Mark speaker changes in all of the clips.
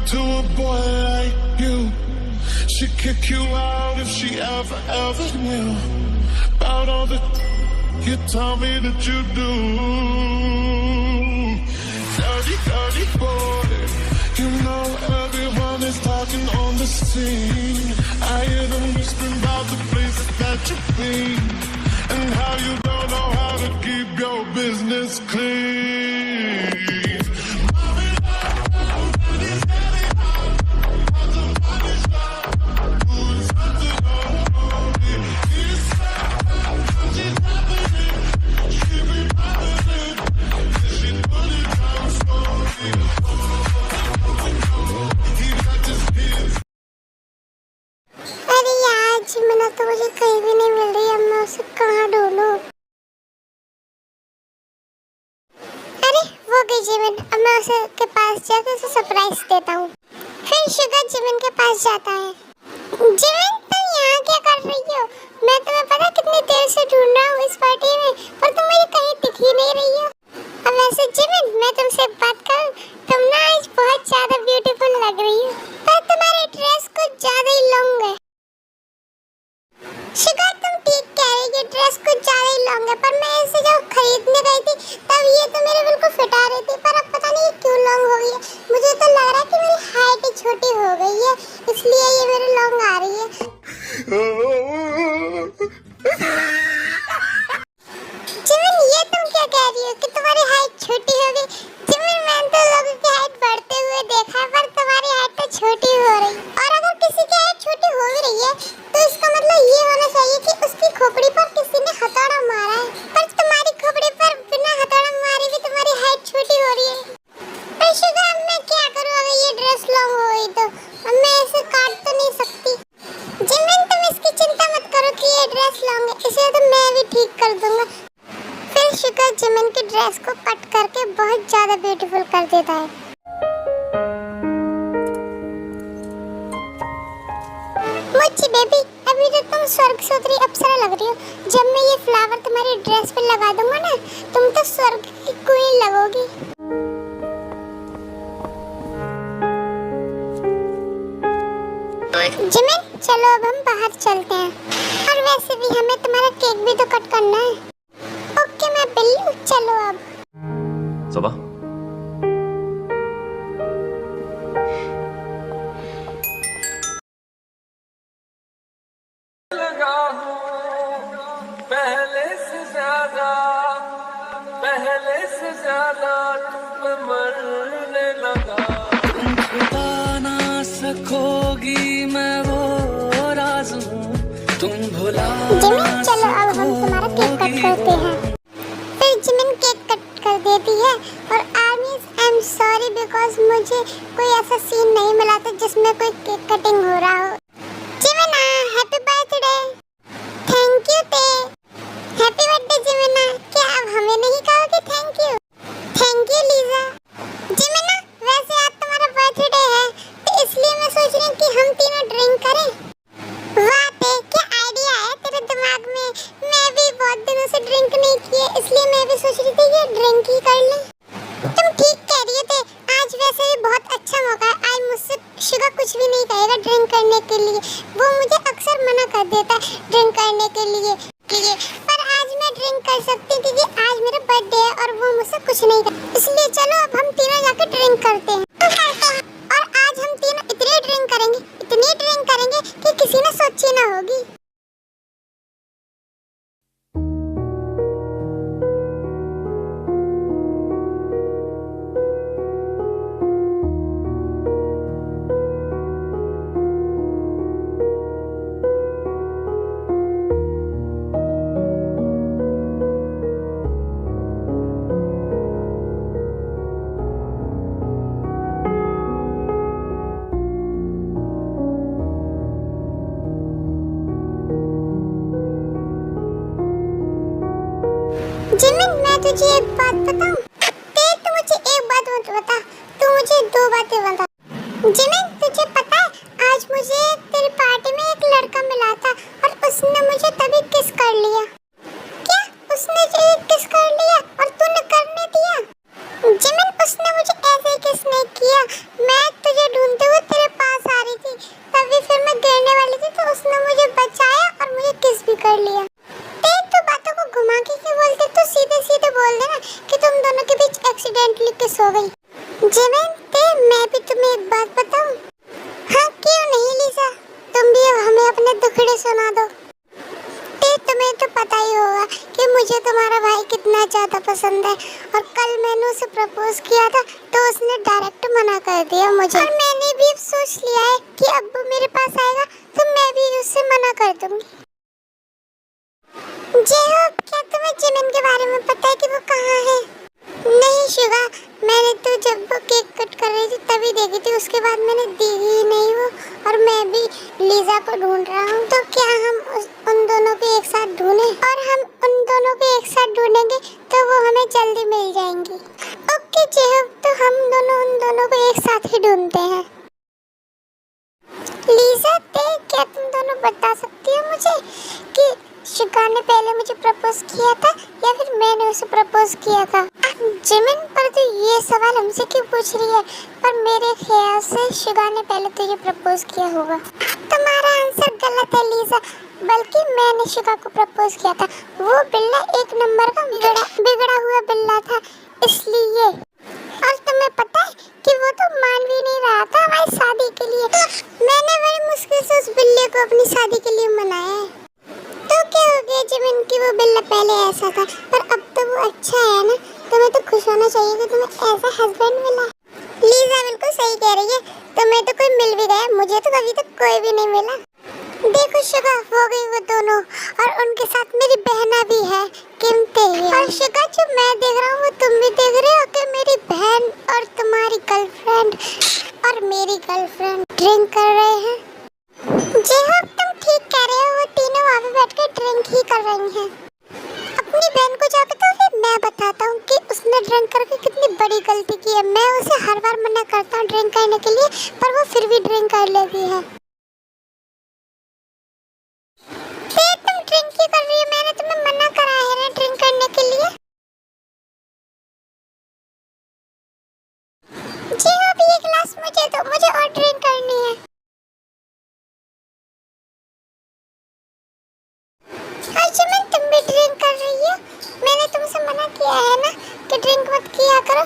Speaker 1: to a boy like you. She'd kick you out if she ever knew about all the you tell me that you do. Dirty boy, you know everyone is talking on the scene. I hear them whispering about the places that you've been and how you don't know how to keep your business clean.
Speaker 2: जिमिना तो मुझे कहीं भी नहीं मिल रही। अब मैं उसे कहाँ ढूंढूं? अरे वो गई जिमिन। अब मैं उसे के पास जाकर उसे सरप्राइज देता हूँ। फिर शुगर जिमिन के पास जाता है। जिमिन तुम यहाँ क्या कर रही हो? मैं तुम्हें पता कितनी देर से ढूंढ रहा हूँ इस पार्टी में, पर तुम मुझे कहीं दिख ही नहीं रही हो। अब वैसे जिमिन मैं तुमसे एक बात करूँ, तुम ना आज बहुत ज्यादा ब्यूटीफुल लग रही हो, पर तुम्हारी ड्रेस कुछ ज्यादा ही लॉन्ग है। शुगर तुम ठीक कह रही है, ड्रेस कुछ ज्यादा ही लॉन्ग है, पर मैं इसे जब खरीदने गई थी तब ये तो मेरे बिल्कुल फिट आ रही थी, पर अब पता नहीं क्यों लॉन्ग हो गई है। मुझे तो लग रहा है कि मेरी हाइट ही छोटी हो गई है, इसलिए ये मेरे लॉन्ग आ रही है। जिमिन ये तुम क्या कह रही हो कि तुम्हारी हाइट छोटी हो गई? जिमिन मैंने तो लोगों की हाइट बढ़ते हुए देखा है, पर तुम्हारी हाइट तो छोटी हो रही। और अगर किसी की हाइट छोटी हो भी रही है तो इसका मतलब ये होना चाहिए कि उसकी खोपड़ी पर किसी ने हथौड़ा मारा है, पर तुम्हारी खोपड़ी पर बिना हथौड़ा मारे भी तुम्हारी हाइट छोटी हो रही है। पर शुगर अब मैं क्या करूं? अगर ये ड्रेस लॉन्ग हो गई तो अब मैं इसे काट तो नहीं सकती। जिमिन तुम इसकी चिंता मत करो कि ये ड्रेस लॉन्ग है, इसे तो मैं भी ठीक कर दूंगा। फिर शुगर जिमिन की ड्रेस को कट करके बहुत ज्यादा ब्यूटीफुल कर देता है। मुझे बेबी अभी तो तुम स्वर्ग सुंदरी अप्सरा लग रही हो। जब मैं ये फ्लावर तुम्हारी ड्रेस पे लगा दूंगा ना, तुम तो स्वर्ग की क्वीन लगोगी। जिमिन चलो अब हम बाहर चलते हैं, और वैसे भी हमें तुम्हारा केक भी तो कट करना है। ओके मैं बिल्लू, चलो अब।
Speaker 3: सबा
Speaker 4: पहले से ज्यादा तुम मरने लगा। तुम छुपा ना सकोगी मैं वो राज हूँ, तुम भुला
Speaker 2: जिमिन चलो अब हम तुम्हारा केक कट करते हैं। फिर जिमिन केक कट कर देती है और आई एम सॉरी बिकॉज मुझे कोई ऐसा सीन नहीं मिला था जिसमें कोई केक कटिंग हो रहा हो। Jimin happy birthday. Thank you Tae. Happy birthday जिमिना। क्या अब हमें नहीं कहोगे thank you? Thank you Lisa. जिमिना वैसे आज तुम्हारा बर्थडे है तो इसलिए मैं सोच रही हूँ कि हम तीनों ड्रिंक करें। वाह ते क्या आइडिया है तेरे दिमाग में। मैं भी बहुत दिनों से ड्रिंक नहीं किए, इसलिए मैं भी सोच रही थी कि ड्रिंक ही कर लें। तुम ठीक कह रही थे, आज वैसे भी बहुत अच्छा मौका है। आज मुझसे शुगर कुछ भी नहीं कहेगा ड्रिंक करने के लिए, वो मुझे अक्सर मना कर देता है ड्रिंक करने के लिए। पर आज मैं ड्रिंक कर सकती हूँ क्योंकि आज मेरा बर्थडे है और वो मुझसे कुछ नहीं कर, इसलिए चलो अब हम तीनों जाकर ड्रिंक करते हैं। और आज हम तीनों इतनी ड्रिंक करेंगे कि किसी ने सोची ना होगी। जिमिन मैं तुझे एक बात बताऊं? तू मुझे एक बात मत बता, तू मुझे दो बातें बता। जिमिन तुझे पता है आज मुझे तेरी पार्टी में एक लड़का मिला था और उसने मुझे तभी किस कर लिया। क्या उसने तुझे किस कर लिया और तूने करने दिया? जिमिन उसने मुझे ऐसे ही किस नहीं किया, मैं तुझे ढूंढते इंस्टेंटली किस हो गई। जिमिन ते मैं भी तुम्हें एक बात बताऊं? हाँ क्यों नहीं लीजा, तुम भी हमें अपने दुखड़े सुना दो। ते तुम्हें तो पता ही होगा कि मुझे तुम्हारा भाई कितना ज्यादा पसंद है, और कल मैंने उसे प्रपोज किया था तो उसने डायरेक्ट मना कर दिया मुझे, और मैंने भी सोच लिया है कि अब वो मेरे पास आएगा तो मैं भी उससे मना कर दूंगी। जेहोब, क्या तुम्हें जिमिन के बारे में पता है कि वो कहाँ है? नहीं शुगा, मैंने तो जब वो केक कट कर रही थी तभी देखी थी, उसके बाद मैंने देखी ही नहीं वो, और मैं भी लीजा को ढूंढ रहा हूँ। तो क्या हम उन दोनों को एक साथ ढूंढें? और हम उन दोनों को एक साथ ढूंढेंगे तो वो हमें जल्दी मिल जाएंगी। ओके जेहोब, तो हम दोनों उन दोनों को एक साथ ही ढूंढते हैं। लीजा ते, क्या तुम दोनों बता सकती हो मुझे कि शुगा ने पहले मुझे प्रपोज किया था या फिर मैंने उसे प्रपोज किया था? जिमिन, पर तू ये सवाल हमसे क्यों पूछ रही है? पर मेरे ख्याल से शुगा ने पहले तुझे प्रपोज किया होगा। तुम्हारा आंसर गलत है लीजा, बल्कि मैंने शुगा को प्रपोज किया था। वो बिल्ला एक नंबर का बिगड़ा हुआ बिल्ला था, इसलिए। और तुम्हें पता है कि वो तो मान भी नहीं रहा था हमारी शादी के लिए। मैंने बड़ी मुश्किल से उस बिल्ले को अपनी शादी के लिए मनाया है। तो क्या हो गया जिमिन कि वो बिल्ला पहले ऐसा था, पर अब तो वो अच्छा है ना? तुम्हें तो खुश होना चाहिए कि तुम्हें ऐसा हस्बैंड मिला। लीजा बिल्कुल सही कह रही है, तुम्हें तो कोई मिल भी गया, मुझे तो कभी तक कोई भी नहीं मिला। देखो शुगा, हो गई वो दोनों, और उनके साथ मेरी बहना भी है किमते। और शुगा, जो मैं देख रहा हूँ वो तुम भी देख रहे हो कि मेरी बहन और तुम्हारी गर्लफ्रेंड और मेरी गर्लफ्रेंड ड्रिंक कर रहे हैं। जेहोब, तुम ठीक कह रहे हो, वो तीनों वहाँ पे बैठ के ड्रिंक ही कर रही हैं। अपनी बहन को जाके तो फिर मैं बताता हूँ कि उसने ड्रिंक करके कितनी बड़ी गलती की है। मैं उसे हर बार मना करता हूँ ड्रिंक करने के लिए, पर वो फिर भी ड्रिंक कर लेती है। तुम ड्रिंक क्यों कर रही हो? मैंने तुम्हें मना करा है ना ड्रिंक करने के लिए। जेहोब, ये ग्लास मुझे दो, मुझे और ड्रिंक करनी है। जिमिन, तुम भी ड्रिंक कर रही हो? मैंने तुमसे मना किया है ना कि ड्रिंक मत किया करो।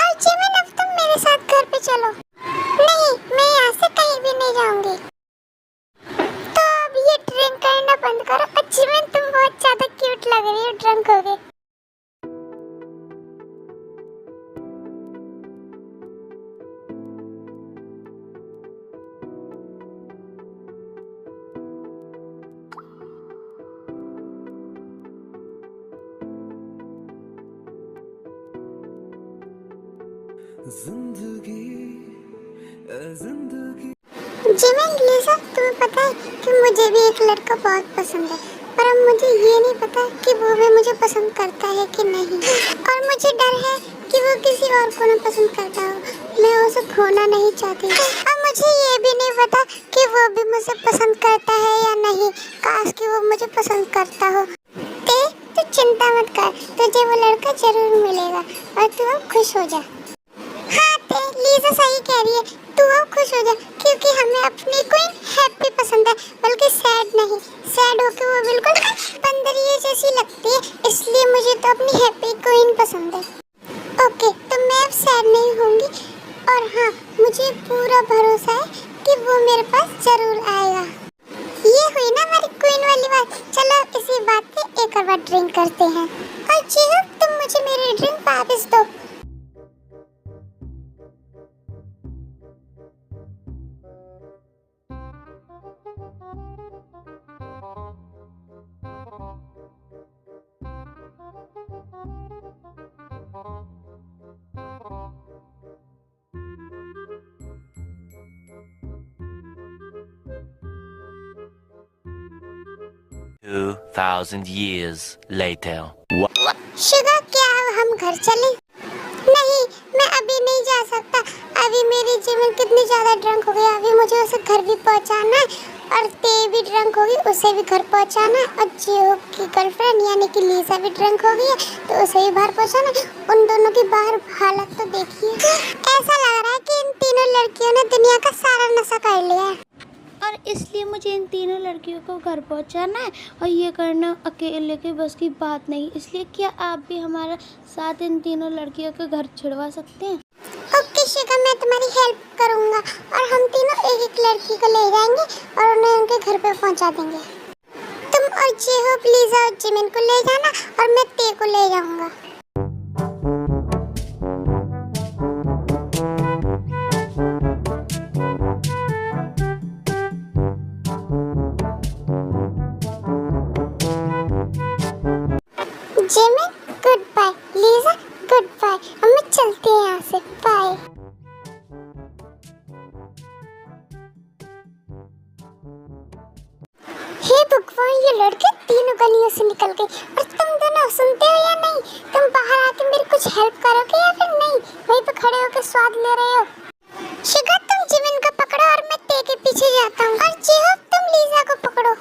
Speaker 2: और जिमिन, अब तुम मेरे साथ घर पे चलो। नहीं, मैं यहाँ से कहीं भी नहीं जाऊंगी। तो अब ये ड्रिंक करना बंद करो। और जिमिन, तुम बहुत ज्यादा क्यूट लग रही हो ड्रिंक हो गए। जिमिन, लीजा, तुम्हें पता है कि मुझे भी एक लड़का बहुत पसंद है, पर अब मुझे ये नहीं पता कि वो भी मुझे पसंद करता है कि नहीं। और मुझे डर है कि वो किसी और को ना पसंद करता हो। मैं उसे खोना नहीं चाहती। और मुझे ये भी नहीं पता कि वो भी मुझे पसंद करता है या नहीं। काश कि वो मुझे पसंद करता हो। तू चिंता मत कर, तुझे वो लड़का जरूर मिलेगा, और तू अब खुश हो जा। हाँ लीजा सही कह रही है, तू अब खुश हो जा, क्योंकि हमें अपनी क्वीन हैप्पी पसंद है, बल्कि सैड नहीं। सैड होके वो बिल्कुल बंदरिये जैसी लगती है, इसलिए मुझे तो अपनी हैप्पी क्वीन पसंद है। ओके, तो मैं अब सैड नहीं होंगी, और हाँ, मुझे पूरा भरोसा है कि वो मेरे पास जरूर आएगा। ये हुई ना हमारी क्वीन वाली बात। चलो इसी बात पे एक और बार ड्रिंक करते हैं। और जेहोब, तुम मुझे मेरी ड्रिंक वापस दो।
Speaker 3: $2,000 years later.
Speaker 2: शुगा, क्या हम घर चलें? नहीं, मैं अभी नहीं जा सकता। अभी मेरी जिमिन कितनी ज्यादा ड्रंक हो गई, अभी मुझे उसे घर भी पहुंचाना है, और ते भी ड्रंक होगी, उसे भी घर पहुंचाना है। और जेहोब की गर्लफ्रेंड यानी कि लीजा भी ड्रंक हो गई है, तो उसे भी बाहर पहुंचाना है। उन दोनों की बाहर हालत तो देखिए। ऐसा लग रहा है कि इन तीनों लड़कियों ने दुनिया का सारा नशा कर लिया है। और इसलिए मुझे इन तीनों लड़कियों को घर पहुंचाना है और ये करना अकेले के बस की बात नहीं। इसलिए क्या आप भी हमारा साथ इन तीनों लड़कियों के घर छिड़वा सकते हैं? ओके शिखा, मैं तुम्हारी हेल्प करूंगा और हम तीनों एक एक लड़की को ले जाएंगे और उन्हें उनके घर पे पहुंचा देंगे। तुम और जेहोप, लीजा और जिमिन को ले जाना और मैं ते को ले जाऊंगा। Jimin good bye, Lisa good bye, हम चलते हैं यहाँ से, बाय। हे भगवान, ये लड़के तीनों गलियों से निकल गए और तुम दोनों सुनते हो या नहीं? तुम बाहर आके मेरी कुछ हेल्प करोगे या फिर नहीं? वहीं पे खड़े होकर स्वाद ले रहे हो। शिखा, तुम जिमिन को पकड़ो और मैं ते के पीछे जाता हूँ और जेहोप तुम लीजा को पकड़ो।